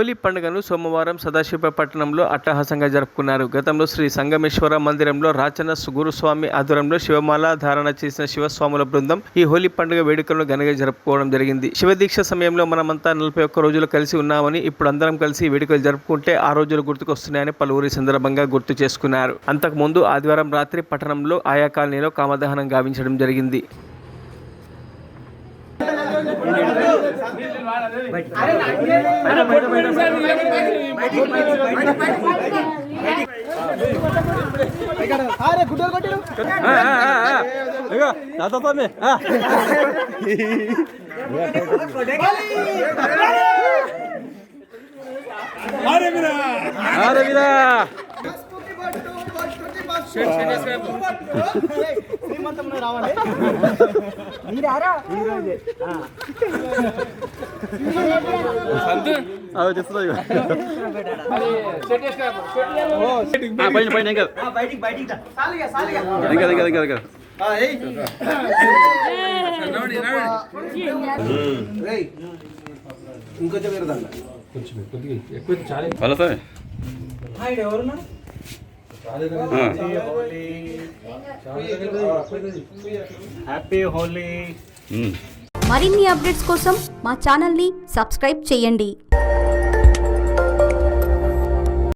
హోలీ పండుగను సోమవారం సదాశివపట్నంలో అట్టహాసంగా జరుపుకున్నారు. గతంలో శ్రీ సంగమేశ్వర మందిరంలో రాచన గురుస్వామి ఆధ్వర్యంలో శివమాల ధారణ చేసిన శివస్వాముల బృందం ఈ హోలీ పండుగ వేడుకలను ఘనంగా జరుపుకోవడం జరిగింది. శివదీక్ష సమయంలో మనమంతా 41 రోజులు కలిసి ఉన్నామని, ఇప్పుడు అందరం కలిసి వేడుకలు జరుపుకుంటే ఆ రోజులు గుర్తుకొస్తున్నాయని పలువురు ఈ సందర్భంగా గుర్తు చేసుకున్నారు. అంతకుముందు ఆదివారం రాత్రి పట్టణంలో ఆయా కాలనీలో కామదహనం గావించడం జరిగింది. హ్యాపీ హోలీ. మరిన్ని అప్డేట్స్ కోసం మా ఛానల్ని సబ్స్క్రైబ్ చేయండి.